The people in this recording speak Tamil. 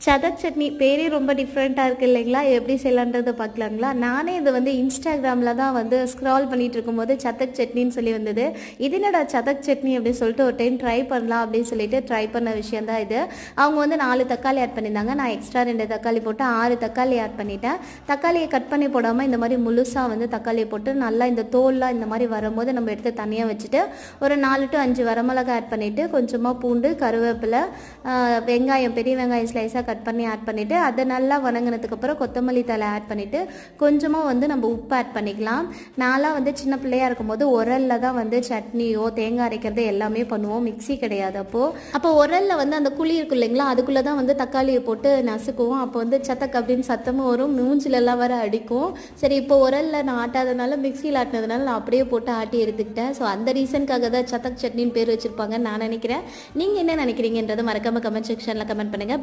சதக் சட்னி பேரே ரொம்ப டிஃப்ரெண்ட்டாக இருக்குது இல்லைங்களா? எப்படி செய்யலான்றதை பார்க்கலாங்களா? நானே இது வந்து இன்ஸ்டாகிராமில் தான் வந்து ஸ்க்ரால் பண்ணிட்டு இருக்கும்போது சதக் சட்னின்னு சொல்லி வந்தது. இது என்னடா சதக் சட்னி அப்படின்னு சொல்லிட்டு ஒரு டைம் ட்ரை பண்ணலாம் அப்படின்னு சொல்லிட்டு ட்ரை பண்ண விஷயம் தான் இது. அவங்க வந்து 4 தக்காளி ஆட் பண்ணியிருந்தாங்க. நான் எக்ஸ்ட்ரா 2 தக்காளி போட்டு 6 தக்காளி ஆட் பண்ணிட்டேன். தக்காளியை கட் பண்ணி போடாமல் இந்த மாதிரி முழுசாக வந்து தக்காளியை போட்டு நல்லா இந்த தோல்லாம் இந்த மாதிரி வரும்போது நம்ம எடுத்து தனியாக வச்சுட்டு ஒரு 4 to 5 வரமிளகாய் ஆட் பண்ணிவிட்டு கொஞ்சமாக பூண்டு, கருவேப்பிலை, வெங்காயம், பெரிய வெங்காயம் ஸ்லைஸாக கட் பண்ணி ஆட் பண்ணிவிட்டு அதை நல்லா வணங்கினதுக்கு அப்புறம் கொத்தமல்லி தழை ஆட் பண்ணிவிட்டு கொஞ்சமாக வந்து நம்ம உப்பு ஆட் பண்ணிக்கலாம். நான்லாம் வந்து சின்ன பிள்ளையாக இருக்கும்போது உரலில் தான் வந்து சட்னியோ தேங்காய் அரைக்கிறது எல்லாமே பண்ணுவோம், மிக்ஸி கிடையாது. அப்போ உரலில் வந்து அந்த குழி இருக்கும் இல்லைங்களா, அதுக்குள்ளே தான் வந்து தக்காளியை போட்டு நசுக்குவோம். அப்போ வந்து சத்தக் அப்படின்னு சத்தமும் வரும், மூஞ்சிலெல்லாம் வர அடிக்கும். சரி, இப்போ உரலில் நான் ஆட்டாதனால மிக்ஸியில் ஆட்டினதுனால நான் அப்படியே போட்டு ஆட்டி எடுத்துக்கிட்டேன். ஸோ அந்த ரீசனுக்காக தான் சதக் சட்னின்னு பேர் வச்சுருப்பாங்கன்னு நான் நினைக்கிறேன். நீங்கள் என்ன நினைக்கிறீங்கன்றதை மறக்காமல் கமெண்ட் செக்ஷனில் கமெண்ட் பண்ணுங்கள்.